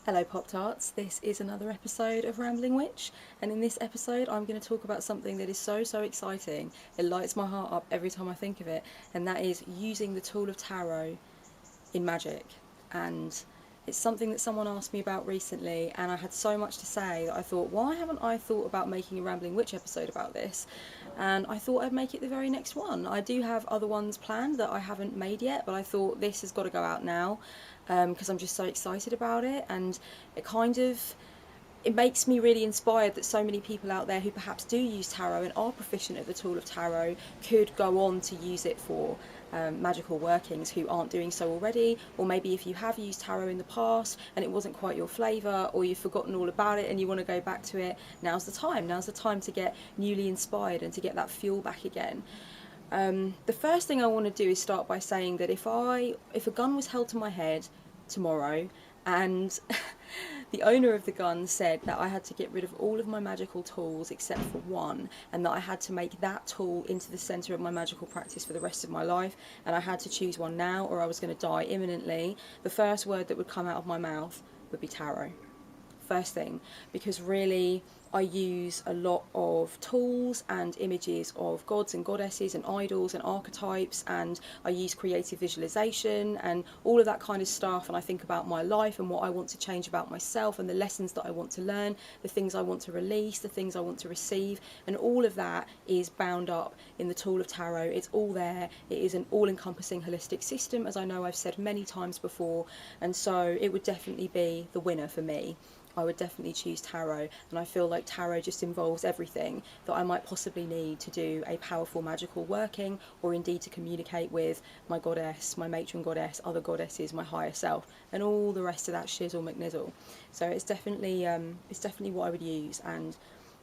Hello Pop-Tarts, this is another episode of Rambling Witch, and in this episode I'm going to talk about something that is so exciting. It lights my heart up every time I think of it, and that is using the tool of tarot in magic. And it's something that someone asked me about recently, and I had so much to say that I thought, why haven't I thought about making a Rambling Witch episode about this? And I thought I'd make it the very next one. I do have other ones planned that I haven't made yet, but I thought this has got to go out now because I'm just so excited about it, and it makes me really inspired that so many people out there who perhaps do use tarot and are proficient at the tool of tarot could go on to use it for magical workings who aren't doing so already, or maybe if you have used tarot in the past and it wasn't quite your flavour, or you've forgotten all about it and you want to go back to it, now's the time to get newly inspired and to get that fuel back again. The first thing I want to do is start by saying that if a gun was held to my head tomorrow and the owner of the gun said that I had to get rid of all of my magical tools except for one, and that I had to make that tool into the centre of my magical practice for the rest of my life, and I had to choose one now or I was going to die imminently, the first word that would come out of my mouth would be tarot. First thing, because really I use a lot of tools and images of gods and goddesses and idols and archetypes, and I use creative visualization and all of that kind of stuff, and I think about my life and what I want to change about myself and the lessons that I want to learn, the things I want to release, the things I want to receive, and all of that is bound up in the tool of tarot. It's all there. It is an all-encompassing holistic system, as I know I've said many times before, and so it would definitely be the winner for me. I would definitely choose tarot, and I feel like tarot just involves everything that I might possibly need to do a powerful magical working, or indeed to communicate with my goddess, my matron goddess, other goddesses, my higher self, and all the rest of that shizzle McNizzle. So it's definitely what I would use, and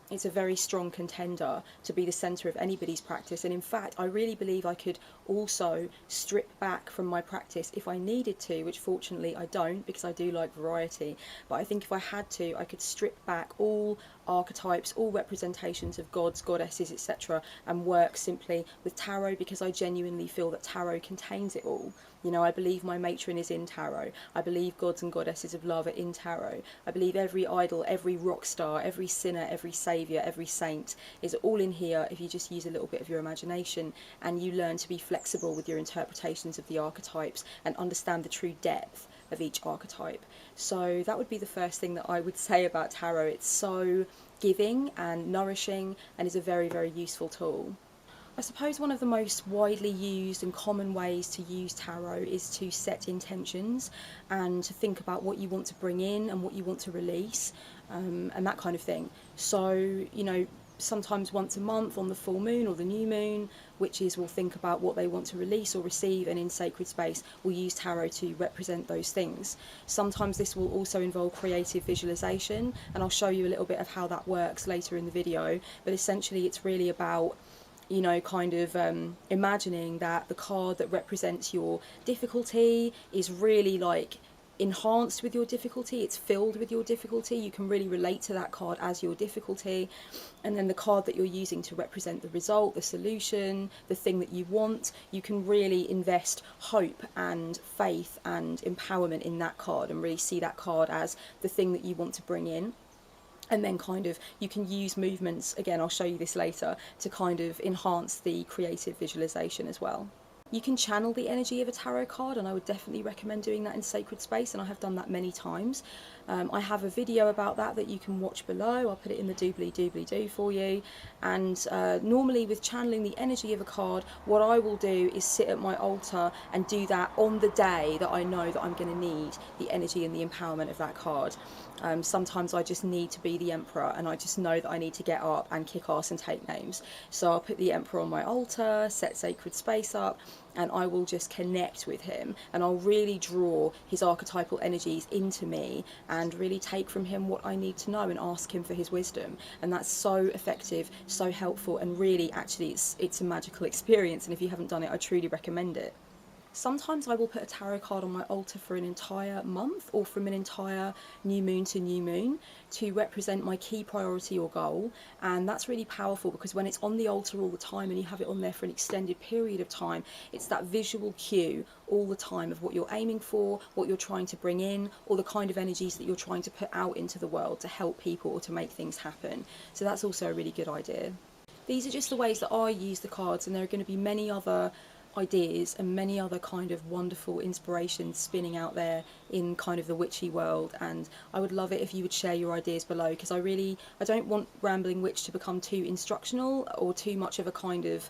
it's a very strong contender to be the centre of anybody's practice. And in fact, I really believe I could also strip back from my practice if I needed to, which fortunately I don't, because I do like variety. But I think if I had to, I could strip back all archetypes, all representations of gods, goddesses, etc., and work simply with tarot, because I genuinely feel that tarot contains it all. You know, I believe my matron is in tarot. I believe gods and goddesses of love are in tarot. I believe every idol, every rock star, every sinner, every saviour, every saint is all in here if you just use a little bit of your imagination and you learn to be flexible with your interpretations of the archetypes and understand the true depth of each archetype. So that would be the first thing that I would say about tarot. It's so giving and nourishing and is a very useful tool. I suppose one of the most widely used and common ways to use tarot is to set intentions and to think about what you want to bring in and what you want to release, and that kind of thing. So, you know, sometimes once a month on the full moon or the new moon, witches will think about what they want to release or receive, and in sacred space will use tarot to represent those things. Sometimes this will also involve creative visualization, and I'll show you a little bit of how that works later in the video, but essentially it's really about, you know, kind of imagining that the card that represents your difficulty is really like enhanced with your difficulty, it's filled with your difficulty, you can really relate to that card as your difficulty, and then the card that you're using to represent the result, the solution, the thing that you want, you can really invest hope and faith and empowerment in that card and really see that card as the thing that you want to bring in. And then kind of you can use movements, again I'll show you this later, to kind of enhance the creative visualization as well. You can channel the energy of a tarot card, and I would definitely recommend doing that in sacred space, and I have done that many times. I have a video about that you can watch below. I'll put it in the doobly-doo for you. And normally with channeling the energy of a card, what I will do is sit at my altar and do that on the day that I know that I'm going to need the energy and the empowerment of that card. Sometimes I just need to be the emperor, and I just know that I need to get up and kick ass and take names. So I'll put the emperor on my altar, set sacred space up, and I will just connect with him, and I'll really draw his archetypal energies into me and really take from him what I need to know and ask him for his wisdom. And that's so effective, so helpful, and really actually it's a magical experience, and if you haven't done it I truly recommend it. Sometimes I will put a tarot card on my altar for an entire month or from an entire new moon to new moon to represent my key priority or goal. And that's really powerful because when it's on the altar all the time and you have it on there for an extended period of time, it's that visual cue all the time of what you're aiming for, what you're trying to bring in, or the kind of energies that you're trying to put out into the world to help people or to make things happen. So that's also a really good idea. These are just the ways that I use the cards, and there are going to be many other ideas and many other kind of wonderful inspirations spinning out there in kind of the witchy world, and I would love it if you would share your ideas below, because I don't want Rambling Witch to become too instructional or too much of a kind of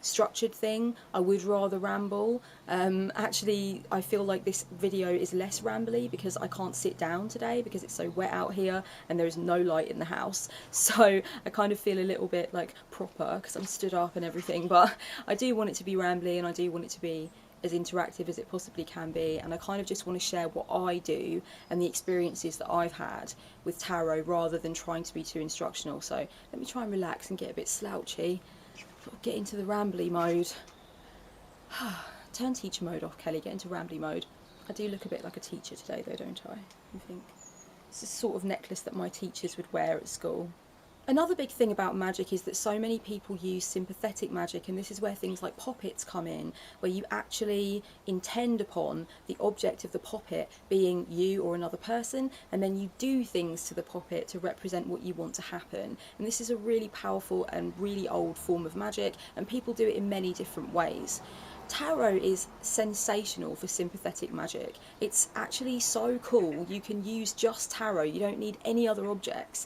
structured thing. I would rather ramble. Actually, I feel like this video is less rambly because I can't sit down today because it's so wet out here and there is no light in the house, so I kind of feel a little bit like proper because I'm stood up and everything, but I do want it to be rambly and I do want it to be as interactive as it possibly can be, and I kind of just want to share what I do and the experiences that I've had with tarot rather than trying to be too instructional. So let me try and relax and get a bit slouchy, get into the rambly mode. Turn teacher mode off, Kelly, get into rambly mode. I do look a bit like a teacher today though, don't I? I think it's the sort of necklace that my teachers would wear at school. Another big thing about magic is that so many people use sympathetic magic, and this is where things like poppets come in, where you actually intend upon the object of the poppet being you or another person, and then you do things to the poppet to represent what you want to happen. And this is a really powerful and really old form of magic, and people do it in many different ways. Tarot is sensational for sympathetic magic. It's actually so cool. You can use just tarot, you don't need any other objects,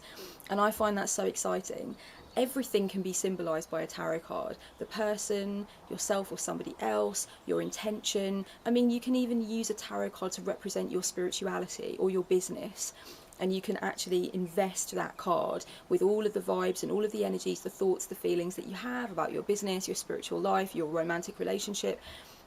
and I find that so exciting. Everything can be symbolised by a tarot card. The person, yourself or somebody else, your intention. I mean, you can even use a tarot card to represent your spirituality or your business, and you can actually invest that card with all of the vibes and all of the energies, the thoughts, the feelings that you have about your business, your spiritual life, your romantic relationship,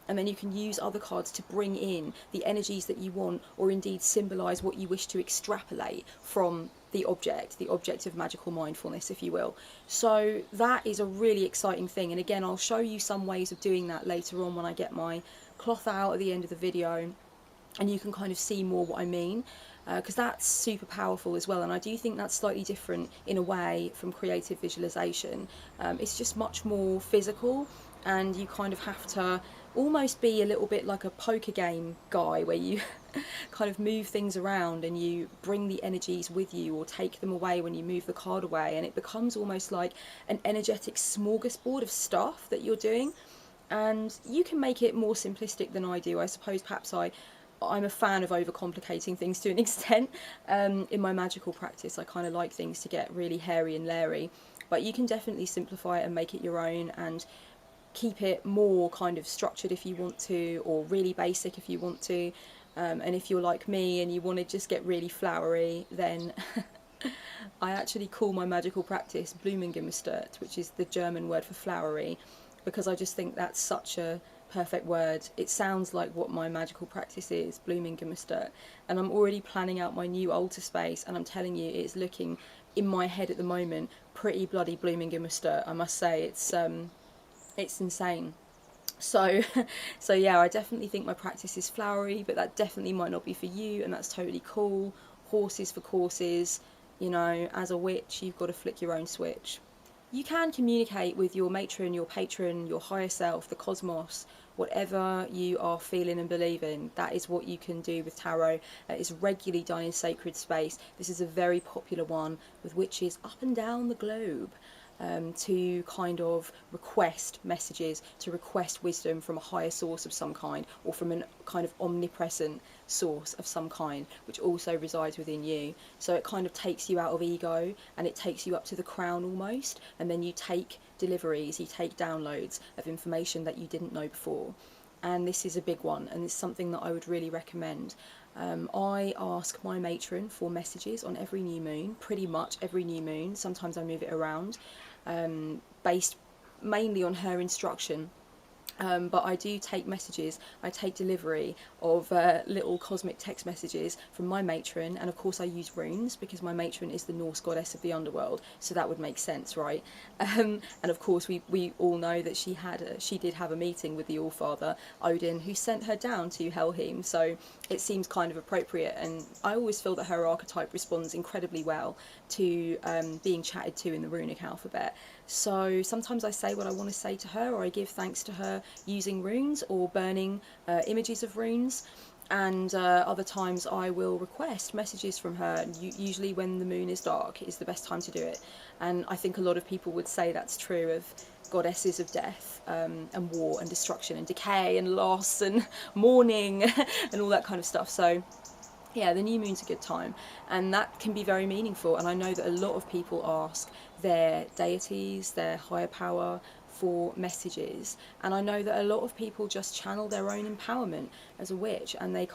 and then you can use other cards to bring in the energies that you want, or indeed symbolise what you wish to extrapolate from the object of magical mindfulness, if you will. So that is a really exciting thing, and again, I'll show you some ways of doing that later on when I get my cloth out at the end of the video, and you can kind of see more what I mean, because that's super powerful as well. And I do think that's slightly different in a way from creative visualization. It's just much more physical, and you kind of have to almost be a little bit like a poker game guy, where you kind of move things around and you bring the energies with you or take them away when you move the card away, and it becomes almost like an energetic smorgasbord of stuff that you're doing. And you can make it more simplistic than I do. I suppose perhaps I'm a fan of overcomplicating things to an extent. In my magical practice, I kind of like things to get really hairy and leery, but you can definitely simplify it and make it your own, and keep it more kind of structured if you want to, or really basic if you want to. And if you're like me and you want to just get really flowery, then I actually call my magical practice Blumengemüstert, which is the German word for flowery, because I just think that's such a perfect word. It sounds like what my magical practice is, Blumengemüstert. And I'm already planning out my new altar space, and I'm telling you, it's looking in my head at the moment pretty bloody Blumengemüstert, I must say. It's insane. So yeah, I definitely think my practice is flowery, but that definitely might not be for you, and that's totally cool. Horses for courses, you know, as a witch, you've got to flick your own switch. You can communicate with your matron, your patron, your higher self, the cosmos, whatever you are feeling and believing. That is what you can do with tarot. It's regularly done in sacred space. This is a very popular one with witches up and down the globe. To kind of request messages, to request wisdom from a higher source of some kind, or from a kind of omnipresent source of some kind, which also resides within you. So it kind of takes you out of ego, and it takes you up to the crown almost, and then you take deliveries, you take downloads of information that you didn't know before. And this is a big one, and it's something that I would really recommend. I ask my matron for messages on every new moon, pretty much every new moon. Sometimes I move it around, based mainly on her instruction. But I do take messages, I take delivery of little cosmic text messages from my matron, and of course I use runes because my matron is the Norse goddess of the underworld, so that would make sense, right? And of course we all know that she did have a meeting with the Allfather Odin, who sent her down to Helheim, so it seems kind of appropriate, and I always feel that her archetype responds incredibly well to being chatted to in the runic alphabet. So sometimes I say what I want to say to her, or I give thanks to her using runes or burning images of runes, and other times I will request messages from her. Usually when the moon is dark is the best time to do it, and I think a lot of people would say that's true of goddesses of death and war and destruction and decay and loss and mourning and all that kind of stuff. So yeah, the new moon's a good time, and that can be very meaningful, and I know that a lot of people ask their deities, their higher power, for messages, and I know that a lot of people just channel their own empowerment as a witch, and they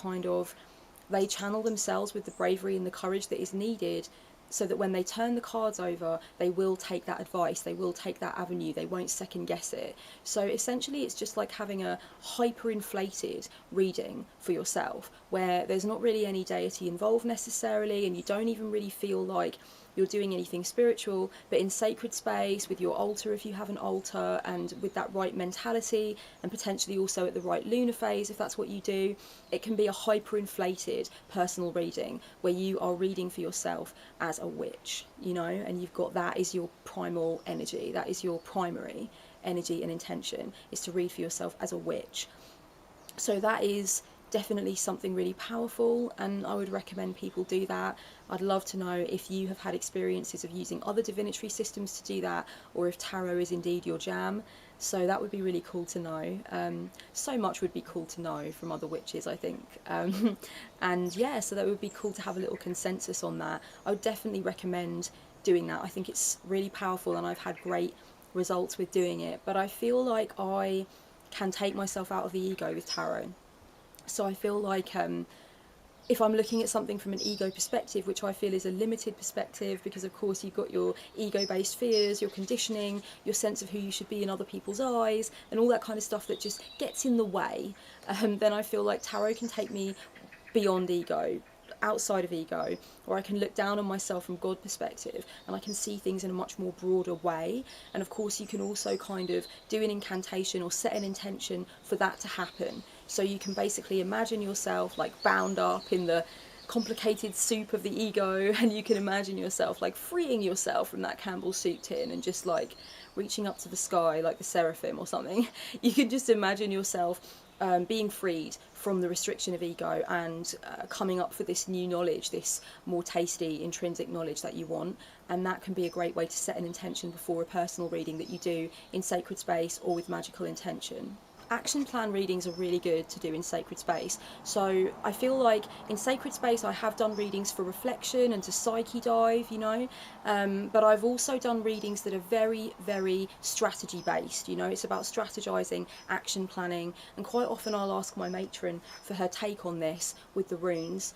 channel themselves with the bravery and the courage that is needed, so that when they turn the cards over, they will take that advice, they will take that avenue, they won't second guess it. So essentially it's just like having a hyper-inflated reading for yourself, where there's not really any deity involved necessarily, and you don't even really feel like you're doing anything spiritual, but in sacred space, with your altar if you have an altar, and with that right mentality, and potentially also at the right lunar phase if that's what you do, it can be a hyper-inflated personal reading where you are reading for yourself as a witch, you know, and you've got that is your primal energy, that is your primary energy and intention, is to read for yourself as a witch. So that is definitely something really powerful, and I would recommend people do that. I'd love to know if you have had experiences of using other divinatory systems to do that, or if tarot is indeed your jam. So that would be really cool to know. So much would be cool to know from other witches, I think. And yeah, so that would be cool to have a little consensus on that. I would definitely recommend doing that. I think it's really powerful, and I've had great results with doing it, but I feel like I can take myself out of the ego with tarot. So I feel like if I'm looking at something from an ego perspective, which I feel is a limited perspective, because of course you've got your ego-based fears, your conditioning, your sense of who you should be in other people's eyes, and all that kind of stuff that just gets in the way, then I feel like tarot can take me beyond ego, outside of ego, or I can look down on myself from God perspective, and I can see things in a much more broader way. And of course you can also kind of do an incantation or set an intention for that to happen. So you can basically imagine yourself like bound up in the complicated soup of the ego, and you can imagine yourself like freeing yourself from that Campbell soup tin and just like reaching up to the sky like the seraphim or something. You can just imagine yourself being freed from the restriction of ego, and coming up for this new knowledge, this more tasty intrinsic knowledge that you want. And that can be a great way to set an intention before a personal reading that you do in sacred space or with magical intention. Action plan readings are really good to do in sacred space. So I feel like in sacred space I have done readings for reflection and to psyche dive, you know, but I've also done readings that are very, very strategy based, you know. It's about strategizing, action planning, and quite often I'll ask my matron for her take on this with the runes.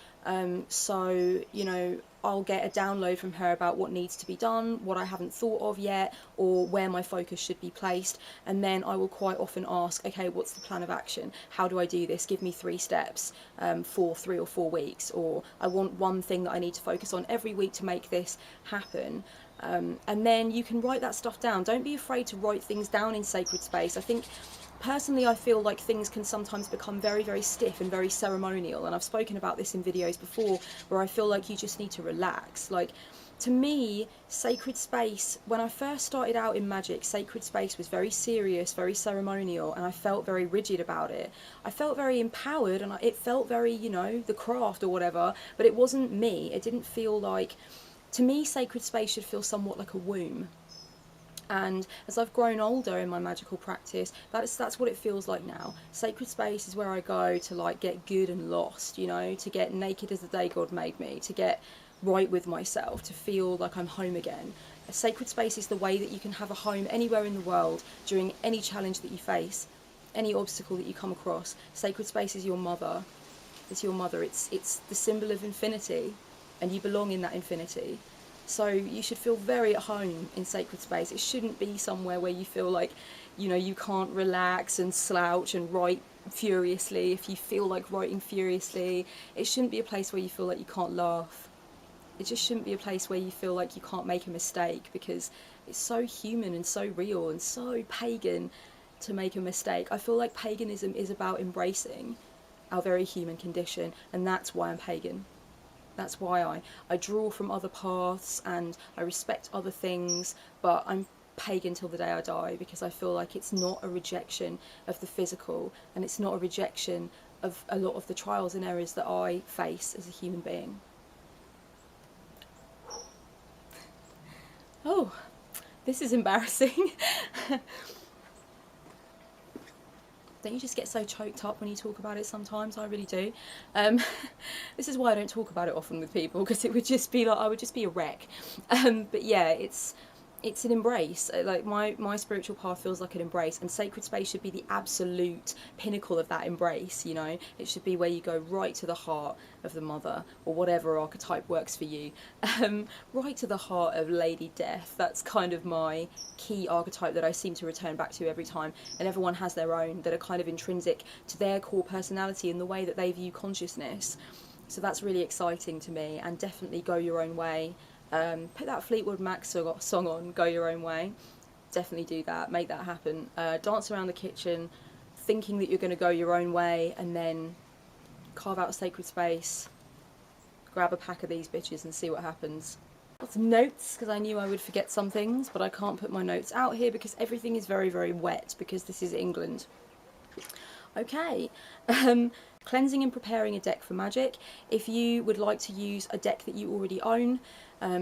So, you know, I'll get a download from her about what needs to be done, what I haven't thought of yet, or where my focus should be placed, and then I will quite often ask, okay, what's the plan of action? How do I do this? Give me 3 steps for 3 or 4 weeks, or I want one thing that I need to focus on every week to make this happen. And then you can write that stuff down. Don't be afraid to write things down in sacred space. I think personally I feel like things can sometimes become very, very stiff and very ceremonial, and I've spoken about this in videos before, where I feel like you just need to relax. Like, to me, sacred space, when I first started out in magic, sacred space was very serious, very ceremonial, and I felt very rigid about it. I felt very empowered, and it felt very, you know, the craft or whatever, but it wasn't me. It didn't feel like, to me, sacred space should feel somewhat like a womb. And as I've grown older in my magical practice, that's what it feels like now. Sacred space is where I go to like get good and lost, you know, to get naked as the day God made me, to get right with myself, to feel like I'm home again. A sacred space is the way that you can have a home anywhere in the world during any challenge that you face, any obstacle that you come across. Sacred space is your mother. It's your mother. It's the symbol of infinity, and you belong in that infinity. So you should feel very at home in sacred space. It shouldn't be somewhere where you feel like you know, you can't relax and slouch and write furiously if you feel like writing furiously. It shouldn't be a place where you feel like you can't laugh. It just shouldn't be a place where you feel like you can't make a mistake, because it's so human and so real and so pagan to make a mistake. I feel like paganism is about embracing our very human condition, and that's why I'm pagan. That's why I draw from other paths and I respect other things, but I'm pagan till the day I die, because I feel like it's not a rejection of the physical, and it's not a rejection of a lot of the trials and errors that I face as a human being. Oh, this is embarrassing. Don't you just get so choked up when you talk about it sometimes? I really do. This is why I don't talk about it often with people, because it would just be like, I would just be a wreck. But yeah, it's an embrace. Like my spiritual path feels like an embrace, and sacred space should be the absolute pinnacle of that embrace, you know. It should be where you go right to the heart of the mother, or whatever archetype works for you. Right to the heart of Lady Death. That's kind of my key archetype that I seem to return back to every time, and everyone has their own that are kind of intrinsic to their core personality and the way that they view consciousness. So that's really exciting to me, and definitely go your own way. Put that Fleetwood Mac song on, Go Your Own Way. Definitely do that, make that happen. Dance around the kitchen thinking that you're going to go your own way, and then carve out a sacred space, grab a pack of these bitches and see what happens. Lots of notes, because I knew I would forget some things, but I can't put my notes out here because everything is very, very wet, because this is England. Okay, cleansing and preparing a deck for magic. If you would like to use a deck that you already own,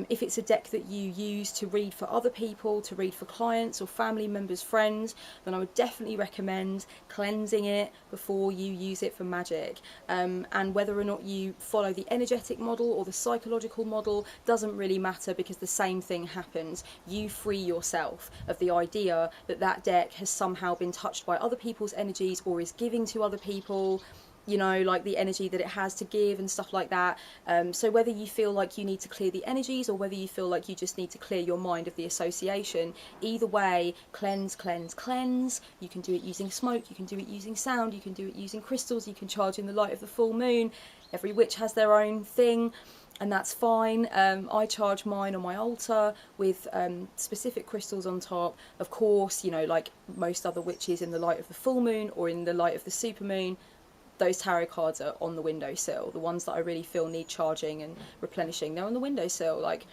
if it's a deck that you use to read for other people, to read for clients or family members, friends, then I would definitely recommend cleansing it before you use it for magic. And whether or not you follow the energetic model or the psychological model doesn't really matter, because the same thing happens. You free yourself of the idea that that deck has somehow been touched by other people's energies or is giving to other people, you know, like the energy that it has to give and stuff like that. So whether you feel like you need to clear the energies, or whether you feel like you just need to clear your mind of the association, either way, cleanse, cleanse, cleanse. You can do it using smoke, you can do it using sound, you can do it using crystals, you can charge in the light of the full moon. Every witch has their own thing, and that's fine. I charge mine on my altar with specific crystals on top. Of course, you know, like most other witches, in the light of the full moon or in the light of the supermoon, those tarot cards are on the windowsill. The ones that I really feel need charging and replenishing, they're on the windowsill. Like,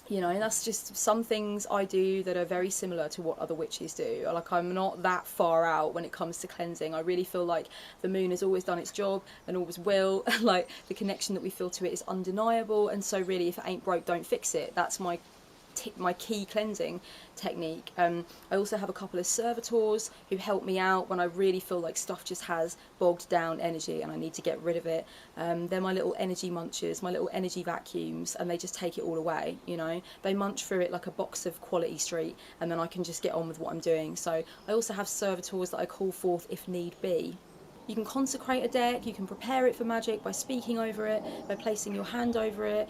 you know, that's just some things I do that are very similar to what other witches do. Like, I'm not that far out when it comes to cleansing. I really feel like the moon has always done its job and always will. Like, the connection that we feel to it is undeniable, and so really, if it ain't broke, don't fix it. That's my key cleansing technique. I also have a couple of servitors who help me out when I really feel like stuff just has bogged down energy and I need to get rid of it. They're my little energy munchers, my little energy vacuums, and they just take it all away, you know. They munch through it like a box of Quality Street, and then I can just get on with what I'm doing. So I also have servitors that I call forth if need be. You can consecrate a deck, you can prepare it for magic by speaking over it, by placing your hand over it,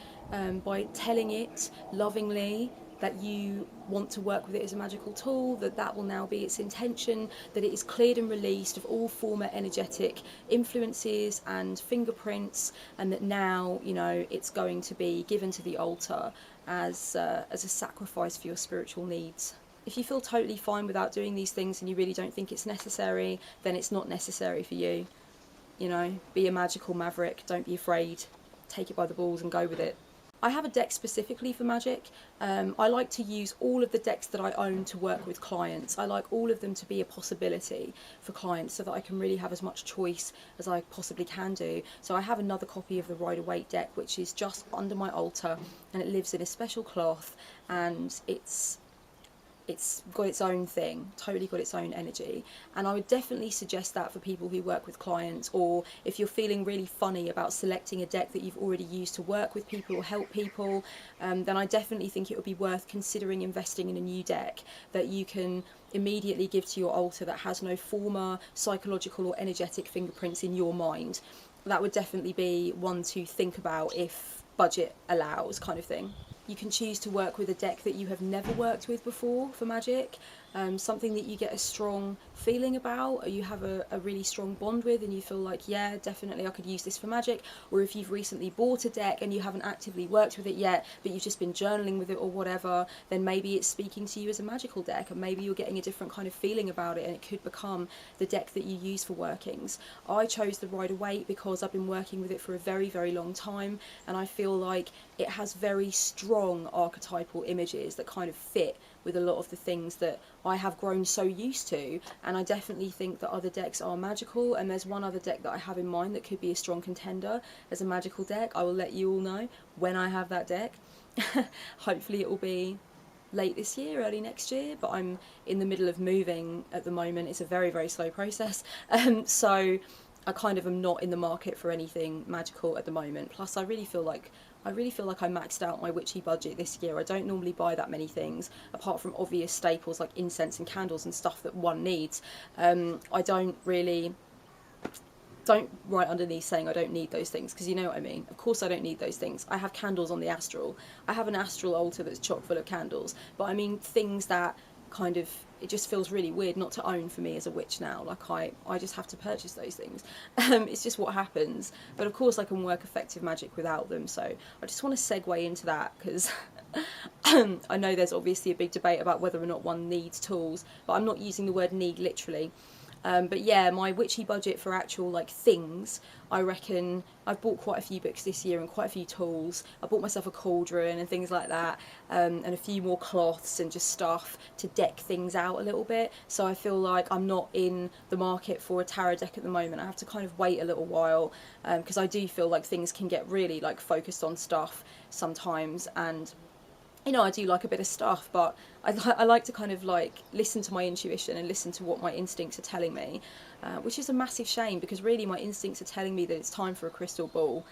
by telling it lovingly that you want to work with it as a magical tool, that will now be its intention, that it is cleared and released of all former energetic influences and fingerprints, and that now, you know, it's going to be given to the altar as a sacrifice for your spiritual needs. If you feel totally fine without doing these things and you really don't think it's necessary, then it's not necessary for you. You know, be a magical maverick, don't be afraid, take it by the balls and go with it. I have a deck specifically for magic. I like to use all of the decks that I own to work with clients. I like all of them to be a possibility for clients, so that I can really have as much choice as I possibly can do. So I have another copy of the Rider-Waite deck, which is just under my altar, and it lives in a special cloth, and it's got its own thing, totally got its own energy. And I would definitely suggest that for people who work with clients, or if you're feeling really funny about selecting a deck that you've already used to work with people or help people, then I definitely think it would be worth considering investing in a new deck that you can immediately give to your altar that has no former psychological or energetic fingerprints in your mind. That would definitely be one to think about if budget allows, kind of thing. You can choose to work with a deck that you have never worked with before for magic. something that you get a strong feeling about, or you have a really strong bond with, and you feel like, yeah, definitely I could use this for Magic. Or if you've recently bought a deck and you haven't actively worked with it yet, but you've just been journaling with it or whatever, then maybe it's speaking to you as a magical deck, and maybe you're getting a different kind of feeling about it, and it could become the deck that you use for workings. I chose the Rider-Waite because I've been working with it for a very, very long time, and I feel like it has very strong archetypal images that kind of fit with a lot of the things that I have grown so used to. And I definitely think that other decks are magical, and there's one other deck that I have in mind that could be a strong contender as a magical deck. I will let you all know when I have that deck. Hopefully it will be late this year, early next year, but I'm in the middle of moving at the moment. It's a very, very slow process, so I kind of am not in the market for anything magical at the moment. Plus I really feel like I maxed out my witchy budget this year. I don't normally buy that many things, apart from obvious staples like incense and candles and stuff that one needs. I don't write underneath saying I don't need those things, because you know what I mean. Of course I don't need those things. I have candles on the astral. I have an astral altar that's chock full of candles. But I mean things that kind of, it just feels really weird not to own for me as a witch now. Like I just have to purchase those things. It's just what happens. But of course I can work effective magic without them. So I just want to segue into that, because I know there's obviously a big debate about whether or not one needs tools, but I'm not using the word need literally. But yeah, my witchy budget for actual like things, I reckon I've bought quite a few books this year and quite a few tools. I bought myself a cauldron and things like that, and a few more cloths and just stuff to deck things out a little bit. So I feel like I'm not in the market for a tarot deck at the moment. I have to kind of wait a little while, because I do feel like things can get really like focused on stuff sometimes, and you know, I do like a bit of stuff, but I like to kind of like listen to my intuition and listen to what my instincts are telling me, which is a massive shame, because really my instincts are telling me that it's time for a crystal ball.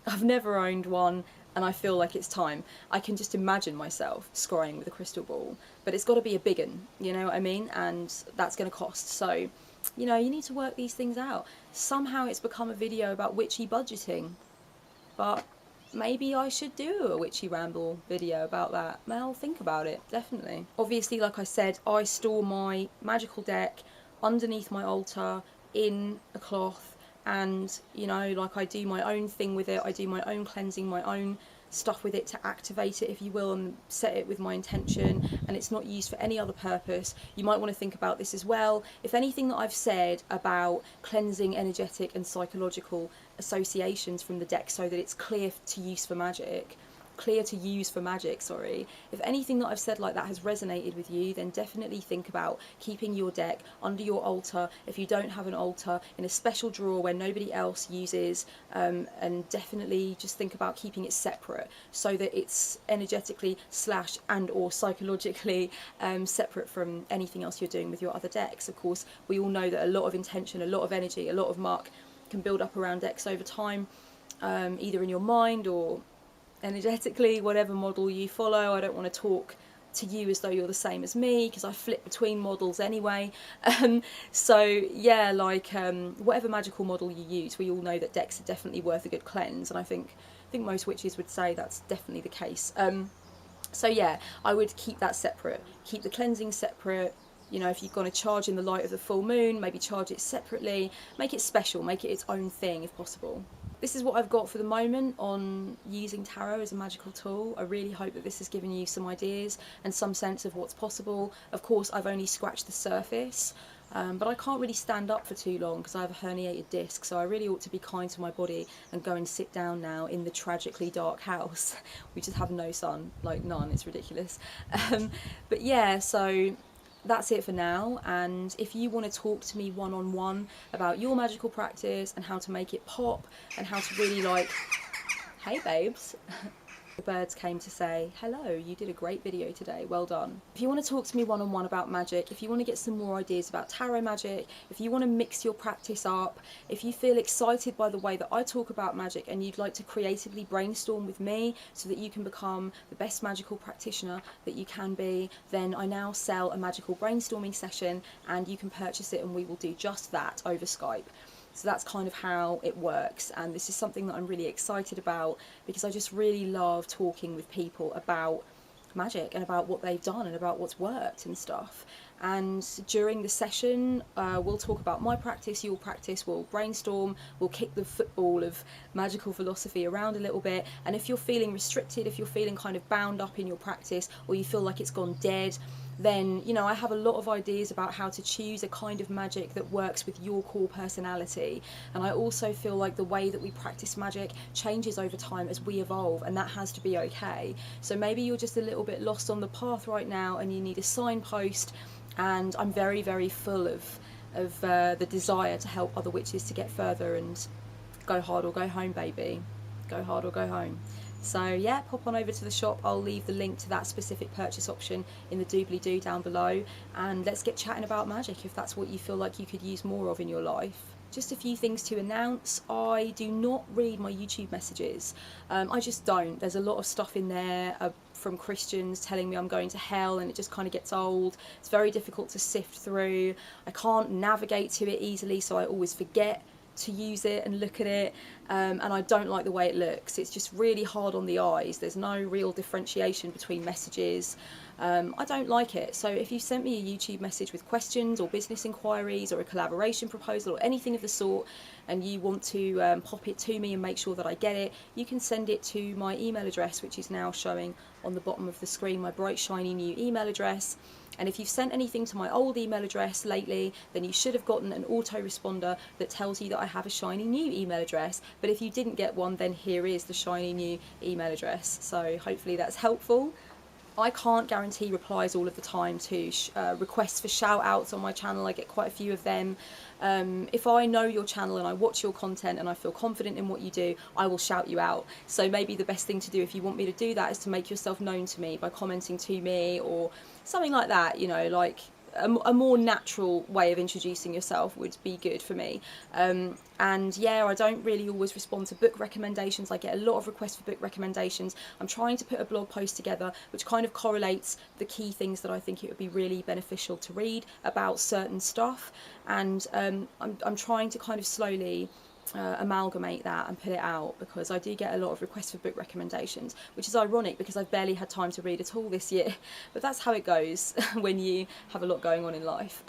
I've never owned one, and I feel like it's time. I can just imagine myself scrying with a crystal ball, but it's got to be a big one, you know what I mean? And that's going to cost. So, you know, you need to work these things out. Somehow it's become a video about witchy budgeting, but maybe I should do a witchy ramble video about that. I'll think about it, definitely. Obviously, like I said, I store my magical deck underneath my altar in a cloth, and you know, like I do my own thing with it. I do my own cleansing, my own stuff with it to activate it, if you will, and set it with my intention, and it's not used for any other purpose. You might want to think about this as well. If anything that I've said about cleansing energetic and psychological associations from the deck so that it's clear to use for magic, if anything that I've said like that has resonated with you, then definitely think about keeping your deck under your altar, if you don't have an altar, in a special drawer where nobody else uses, and definitely just think about keeping it separate so that it's energetically / and or psychologically separate from anything else you're doing with your other decks. Of course, we all know that a lot of intention, a lot of energy, a lot of muck can build up around decks over time, either in your mind or energetically, whatever model you follow. I don't want to talk to you as though you're the same as me, because I flip between models anyway. So yeah, like whatever magical model you use, we all know that decks are definitely worth a good cleanse, and I think most witches would say that's definitely the case. So yeah, I would keep that separate, keep the cleansing separate. You know, if you're going to charge in the light of the full moon, maybe charge it separately, make it special, make it its own thing if possible. This is what I've got for the moment on using tarot as a magical tool. I really hope that this has given you some ideas and some sense of what's possible. Of course, I've only scratched the surface, but I can't really stand up for too long because I have a herniated disc, so I really ought to be kind to my body and go and sit down now in the tragically dark house. We just have no sun, like none, it's ridiculous. But yeah, so that's it for now, and if you want to talk to me one-on-one about your magical practice and how to make it pop and how to really like, hey babes, the birds came to say hello, you did a great video today, well done. If you want to talk to me one-on-one about magic, if you want to get some more ideas about tarot magic, if you want to mix your practice up, if you feel excited by the way that I talk about magic and you'd like to creatively brainstorm with me so that you can become the best magical practitioner that you can be, then I now sell a magical brainstorming session, and you can purchase it and we will do just that over Skype. So that's kind of how it works, and this is something that I'm really excited about because I just really love talking with people about magic and about what they've done and about what's worked and stuff. And during the session, we'll talk about my practice, your practice, we'll brainstorm, we'll kick the football of magical philosophy around a little bit. And if you're feeling restricted, if you're feeling kind of bound up in your practice, or you feel like it's gone dead, then, you know, I have a lot of ideas about how to choose a kind of magic that works with your core personality. And I also feel like the way that we practice magic changes over time as we evolve, and that has to be okay. So maybe you're just a little bit lost on the path right now and you need a signpost, and I'm very, very full of the desire to help other witches to get further and go hard or go home, baby. Go hard or go home. So yeah, pop on over to the shop. I'll leave the link to that specific purchase option in the doobly-doo down below, and let's get chatting about magic if that's what you feel like you could use more of in your life. Just a few things to announce. I do not read my YouTube messages. I just don't. There's a lot of stuff in there from Christians telling me I'm going to hell, and it just kind of gets old. It's very difficult to sift through. I can't navigate to it easily, so I always forget to use it and look at it, and I don't like the way it looks. It's just really hard on the eyes. There's no real differentiation between messages. I don't like it. So if you sent me a YouTube message with questions or business inquiries or a collaboration proposal or anything of the sort, and you want to pop it to me and make sure that I get it, you can send it to my email address, which is now showing on the bottom of the screen, my bright shiny new email address. And if you've sent anything to my old email address lately, then you should have gotten an autoresponder that tells you that I have a shiny new email address. But if you didn't get one, then here is the shiny new email address. So hopefully that's helpful. I can't guarantee replies all of the time to requests for shout outs on my channel. I get quite a few of them. If I know your channel and I watch your content and I feel confident in what you do, I will shout you out. So maybe the best thing to do if you want me to do that is to make yourself known to me by commenting to me or something like that, you know, like a more natural way of introducing yourself would be good for me. And yeah, I don't really always respond to book recommendations. I get a lot of requests for book recommendations. I'm trying to put a blog post together which kind of correlates the key things that I think it would be really beneficial to read about certain stuff, and I'm trying to kind of slowly amalgamate that and put it out, because I do get a lot of requests for book recommendations, which is ironic because I've barely had time to read at all this year, but that's how it goes when you have a lot going on in life.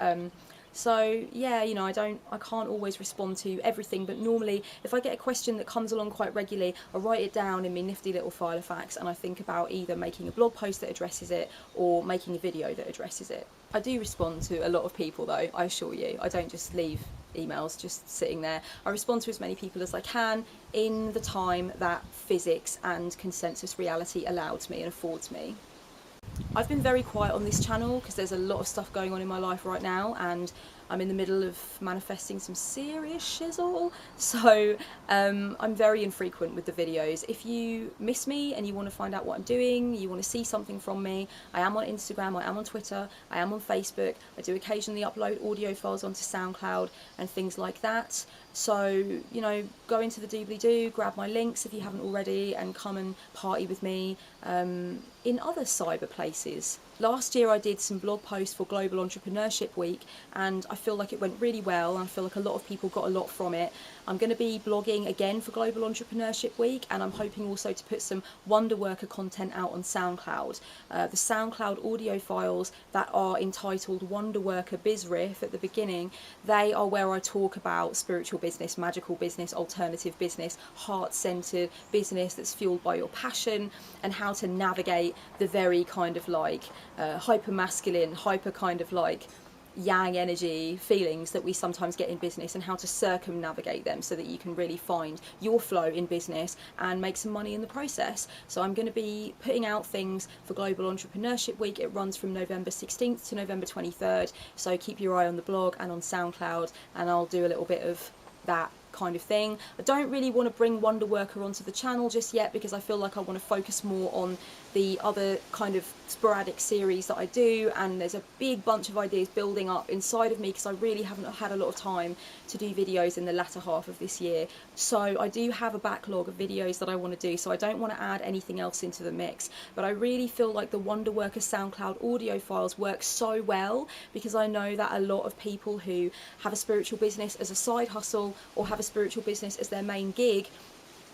So yeah, you know, I can't always respond to everything, but normally if I get a question that comes along quite regularly, I write it down in my nifty little file of facts, and I think about either making a blog post that addresses it or making a video that addresses it. I do respond to a lot of people though, I assure you. I don't just leave emails just sitting there. I respond to as many people as I can in the time that physics and consensus reality allows me and affords me. I've been very quiet on this channel because there's a lot of stuff going on in my life right now, and I'm in the middle of manifesting some serious shizzle, so I'm very infrequent with the videos. If you miss me and you want to find out what I'm doing, you want to see something from me, I am on Instagram, I am on Twitter, I am on Facebook. I do occasionally upload audio files onto SoundCloud and things like that. So, you know, go into the doobly-doo, grab my links if you haven't already, and come and party with me in other cyber places. Last year I did some blog posts for Global Entrepreneurship Week, and I feel like it went really well, and I feel like a lot of people got a lot from it. I'm going to be blogging again for Global Entrepreneurship Week, and I'm hoping also to put some Wonder Worker content out on SoundCloud. The SoundCloud audio files that are entitled Wonder Worker Biz Riff at the beginning, they are where I talk about spiritual business, magical business, alternative business, heart-centered business that's fueled by your passion, and how to navigate the very kind of like hyper masculine, hyper kind of like yang energy feelings that we sometimes get in business, and how to circumnavigate them so that you can really find your flow in business and make some money in the process. So I'm going to be putting out things for Global Entrepreneurship Week. It runs from November 16th to November 23rd, so keep your eye on the blog and on SoundCloud, and I'll do a little bit of that kind of thing. I don't really want to bring Wonder Worker onto the channel just yet, because I feel like I want to focus more on the other kind of sporadic series that I do, and there's a big bunch of ideas building up inside of me because I really haven't had a lot of time to do videos in the latter half of this year. So I do have a backlog of videos that I want to do, so I don't want to add anything else into the mix, but I really feel like the Wonder Worker SoundCloud audio files work so well, because I know that a lot of people who have a spiritual business as a side hustle or have a spiritual business as their main gig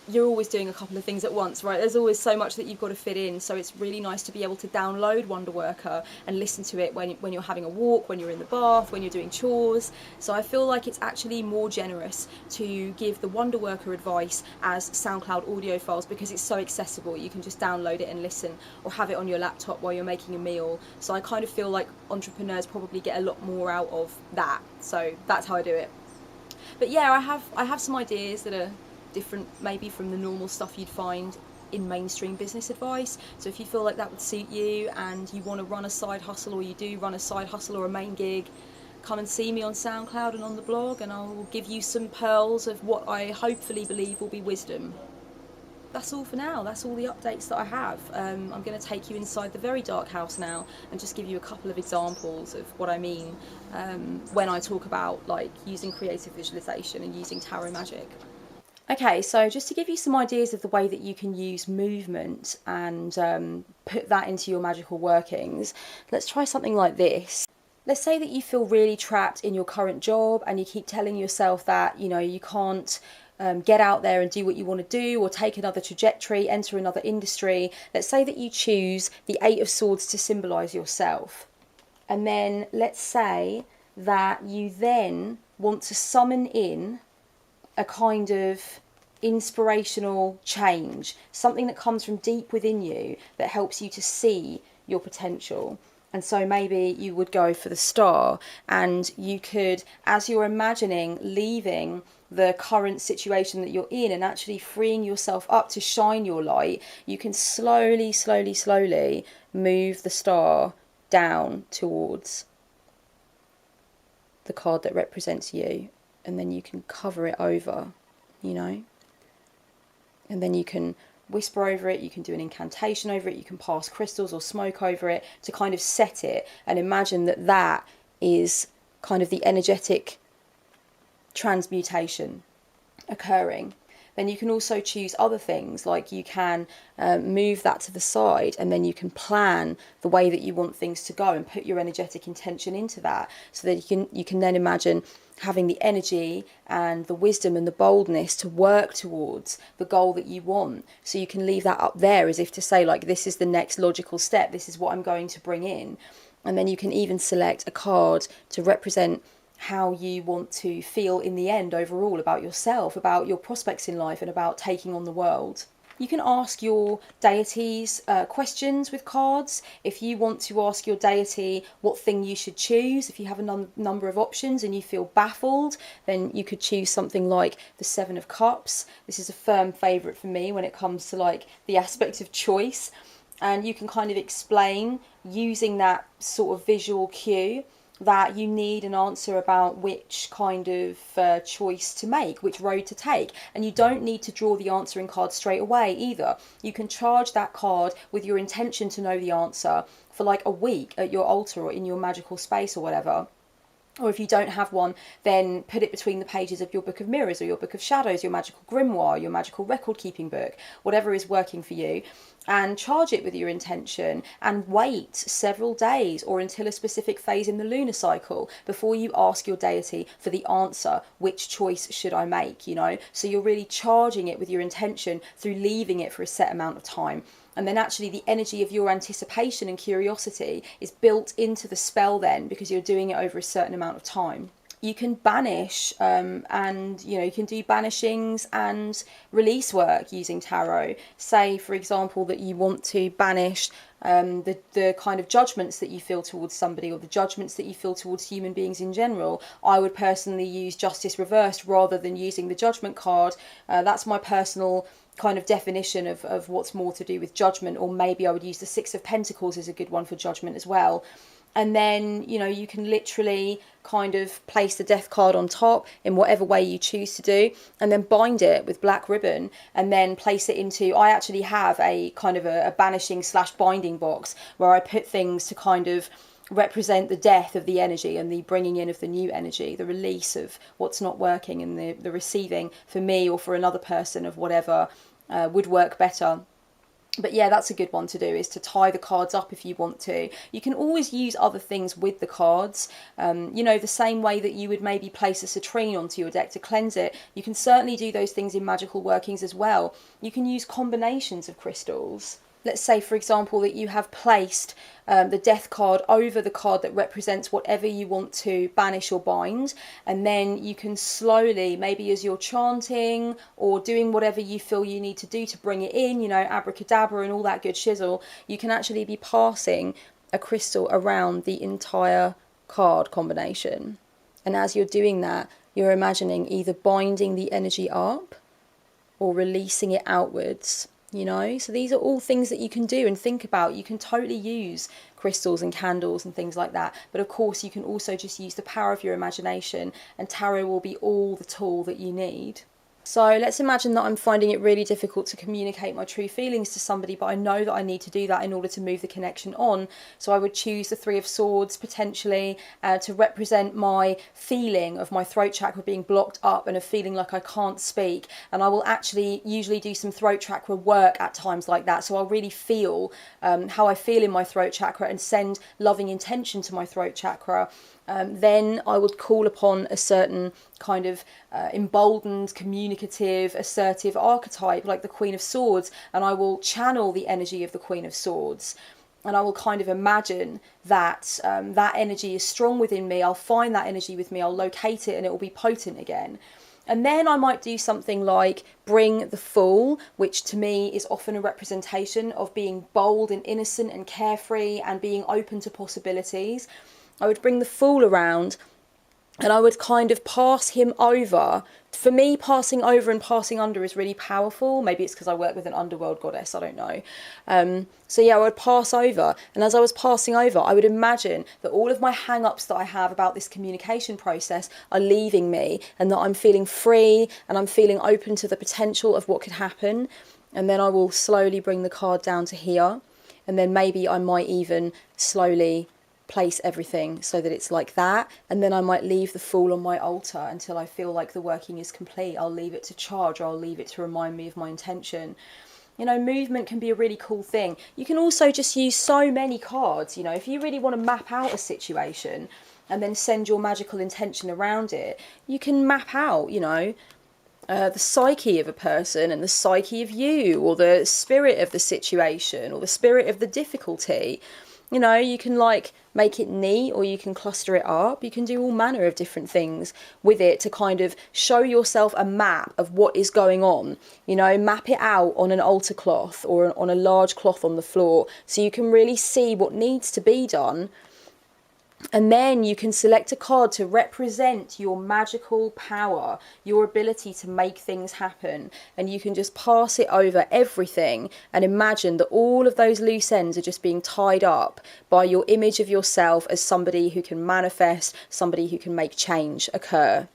you're always doing a couple of things at once, right? There's always so much that you've got to fit in, so it's really nice to be able to download Wonder Worker and listen to it when you're having a walk, when you're in the bath, when you're doing chores. So I feel like it's actually more generous to give the Wonder Worker advice as SoundCloud audio files, because it's so accessible. You can just download it and listen, or have it on your laptop while you're making a meal. So I kind of feel like entrepreneurs probably get a lot more out of that. So that's how I do it. But yeah, I have some ideas that are different maybe from the normal stuff you'd find in mainstream business advice. So if you feel like that would suit you and you want to run a side hustle, or you do run a side hustle or a main gig, come and see me on SoundCloud and on the blog, and I'll give you some pearls of what I hopefully believe will be wisdom. That's all for now. That's all the updates that I have. I'm going to take you inside the very dark house now and just give you a couple of examples of what I mean when I talk about like using creative visualization and using tarot magic. Okay, so just to give you some ideas of the way that you can use movement and put that into your magical workings, let's try something like this. Let's say that you feel really trapped in your current job and you keep telling yourself that, you know, you can't get out there and do what you want to do, or take another trajectory, enter another industry. Let's say that you choose the Eight of Swords to symbolise yourself. And then let's say that you then want to summon in a kind of inspirational change, something that comes from deep within you that helps you to see your potential. And so maybe you would go for the Star, and you could, as you're imagining leaving the current situation that you're in and actually freeing yourself up to shine your light, you can slowly move the Star down towards the card that represents you, and then you can cover it over, you know, and then you can whisper over it, you can do an incantation over it, you can pass crystals or smoke over it to kind of set it, and imagine that that is kind of the energetic transmutation occurring. Then you can also choose other things, like you can move that to the side, and then you can plan the way that you want things to go and put your energetic intention into that, so that you can then imagine having the energy and the wisdom and the boldness to work towards the goal that you want. So you can leave that up there as if to say, like, this is the next logical step, this is what I'm going to bring in. And then you can even select a card to represent how you want to feel in the end overall about yourself, about your prospects in life, and about taking on the world. You can ask your deities questions with cards. If you want to ask your deity what thing you should choose, if you have a number of options and you feel baffled, then you could choose something like the Seven of Cups. This is a firm favourite for me when it comes to like the aspect of choice. And you can kind of explain, using that sort of visual cue, that you need an answer about which kind of choice to make, which road to take. And you don't need to draw the answering card straight away either. You can charge that card with your intention to know the answer for like a week at your altar or in your magical space or whatever. Or if you don't have one, then put it between the pages of your Book of Mirrors or your Book of Shadows, your magical grimoire, your magical record keeping book, whatever is working for you, and charge it with your intention, and wait several days or until a specific phase in the lunar cycle before you ask your deity for the answer, which choice should I make, you know? So you're really charging it with your intention through leaving it for a set amount of time. And then actually the energy of your anticipation and curiosity is built into the spell then, because you're doing it over a certain amount of time. You can banish and, you know, you can do banishings and release work using tarot. Say, for example, that you want to banish the kind of judgments that you feel towards somebody, or the judgments that you feel towards human beings in general. I would personally use Justice Reversed rather than using the Judgment card. That's my personal kind of definition of what's more to do with judgment. Or maybe I would use the Six of Pentacles as a good one for judgment as well. And then, you know, you can literally kind of place the Death card on top in whatever way you choose to do, and then bind it with black ribbon, and then place it into, I actually have a kind of a banishing / binding box where I put things to kind of represent the death of the energy and the bringing in of the new energy, the release of what's not working, and the receiving for me or for another person of whatever would work better. But yeah, that's a good one to do, is to tie the cards up if you want to. You can always use other things with the cards. You know, the same way that you would maybe place a citrine onto your deck to cleanse it. You can certainly do those things in magical workings as well. You can use combinations of crystals. Let's say, for example, that you have placed the death card over the card that represents whatever you want to banish or bind, and then you can slowly, maybe as you're chanting or doing whatever you feel you need to do to bring it in, you know, abracadabra and all that good shizzle, you can actually be passing a crystal around the entire card combination. And as you're doing that, you're imagining either binding the energy up or releasing it outwards. You know, so these are all things that you can do and think about. You can totally use crystals and candles and things like that, but of course you can also just use the power of your imagination, and tarot will be all the tool that you need. So let's imagine that I'm finding it really difficult to communicate my true feelings to somebody, but I know that I need to do that in order to move the connection on. So I would choose the Three of Swords potentially to represent my feeling of my throat chakra being blocked up and of feeling like I can't speak. And I will actually usually do some throat chakra work at times like that. So I'll really feel how I feel in my throat chakra and send loving intention to my throat chakra. Then I would call upon a certain kind of emboldened, communicative, assertive archetype like the Queen of Swords, and I will channel the energy of the Queen of Swords. And I will kind of imagine that that energy is strong within me. I'll find that energy with me, I'll locate it, and it will be potent again. And then I might do something like bring the Fool, which to me is often a representation of being bold and innocent and carefree and being open to possibilities. I would bring the Fool around and I would kind of pass him over. For me, passing over and passing under is really powerful. Maybe it's because I work with an underworld goddess, I don't know. So yeah, I would pass over, and as I was passing over, I would imagine that all of my hang-ups that I have about this communication process are leaving me, and that I'm feeling free and I'm feeling open to the potential of what could happen. And then I will slowly bring the card down to here, and then maybe I might even slowly place everything so that it's like that, and then I might leave the Fool on my altar until I feel like the working is complete. I'll leave it to charge, or I'll leave it to remind me of my intention. You know, movement can be a really cool thing. You can also just use so many cards. You know, if you really want to map out a situation and then send your magical intention around it, you can map out, you know, the psyche of a person and the psyche of you, or the spirit of the situation, or the spirit of the difficulty. You know, you can like make it neat, or you can cluster it up. You can do all manner of different things with it to kind of show yourself a map of what is going on. You know, map it out on an altar cloth or on a large cloth on the floor, so you can really see what needs to be done. And then you can select a card to represent your magical power, your ability to make things happen. And you can just pass it over everything and imagine that all of those loose ends are just being tied up by your image of yourself as somebody who can manifest, somebody who can make change occur.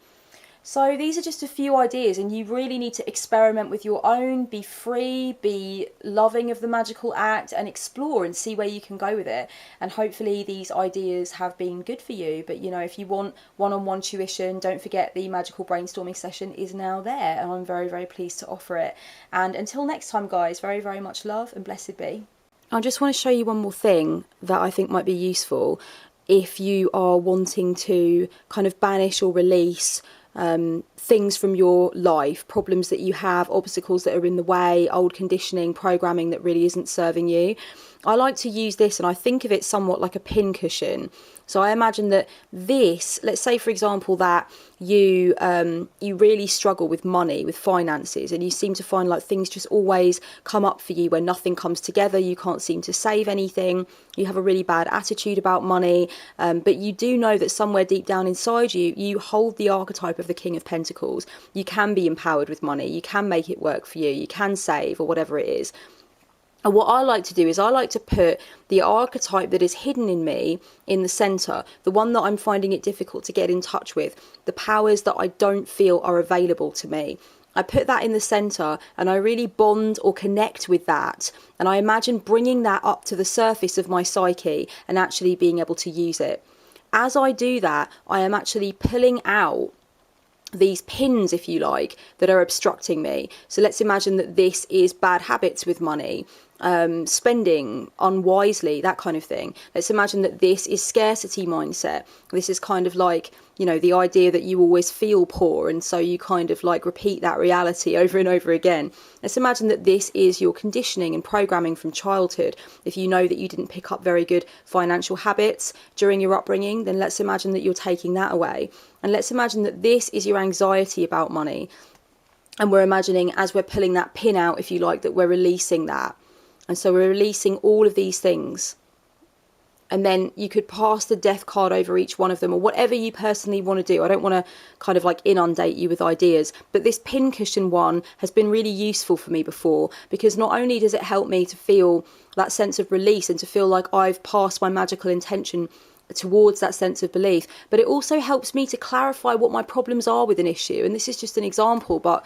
So these are just a few ideas, and you really need to experiment with your own, be free, be loving of the magical act, and explore and see where you can go with it. And hopefully these ideas have been good for you. But you know, if you want one-on-one tuition, don't forget the magical brainstorming session is now there, and I'm very, very pleased to offer it. And until next time, guys, very, very much love and blessed be. I just want to show you one more thing that I think might be useful if you are wanting to kind of banish or release things from your life, problems that you have, obstacles that are in the way, old conditioning, programming that really isn't serving you. I like to use this, and I think of it somewhat like a pin cushion. So I imagine that this, let's say for example that you really struggle with money, with finances, and you seem to find like things just always come up for you where nothing comes together, you can't seem to save anything, you have a really bad attitude about money, but you do know that somewhere deep down inside you, you hold the archetype of the King of Pentacles. You can be empowered with money, you can make it work for you, you can save, or whatever it is. And what I like to do is I like to put the archetype that is hidden in me in the centre, the one that I'm finding it difficult to get in touch with, the powers that I don't feel are available to me. I put that in the centre and I really bond or connect with that. And I imagine bringing that up to the surface of my psyche and actually being able to use it. As I do that, I am actually pulling out these pins, if you like, that are obstructing me. So let's imagine that this is bad habits with money. spending unwisely, that kind of thing. Let's imagine that this is scarcity mindset. This is kind of like, you know, the idea that you always feel poor, and so you kind of like repeat that reality over and over again. Let's imagine that this is your conditioning and programming from childhood. If you know that you didn't pick up very good financial habits during your upbringing, then let's imagine that you're taking that away. And let's imagine that this is your anxiety about money. And we're imagining, as we're pulling that pin out, if you like, that we're releasing that. And so we're releasing all of these things. And then you could pass the death card over each one of them, or whatever you personally want to do. I don't want to kind of like inundate you with ideas, but this pincushion one has been really useful for me before, because not only does it help me to feel that sense of release and to feel like I've passed my magical intention towards that sense of belief, but it also helps me to clarify what my problems are with an issue. And this is just an example, but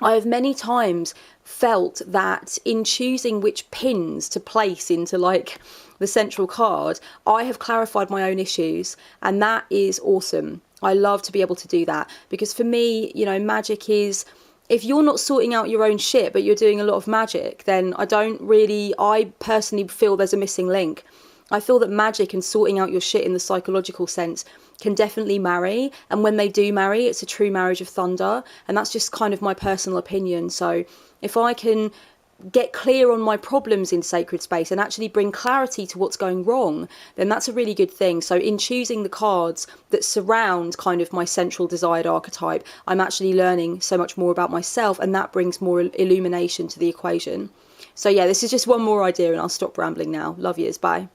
I have many times felt that in choosing which pins to place into like the central card, I have clarified my own issues, and that is awesome. I love to be able to do that, because for me, you know, magic is, if you're not sorting out your own shit but you're doing a lot of magic, then I personally feel there's a missing link. I feel that magic and sorting out your shit in the psychological sense can definitely marry, and when they do marry, it's a true marriage of thunder, and that's just kind of my personal opinion. So if I can get clear on my problems in sacred space and actually bring clarity to what's going wrong, then that's a really good thing. So in choosing the cards that surround kind of my central desired archetype, I'm actually learning so much more about myself, and that brings more illumination to the equation. So yeah, this is just one more idea, and I'll stop rambling now. Love yous, bye.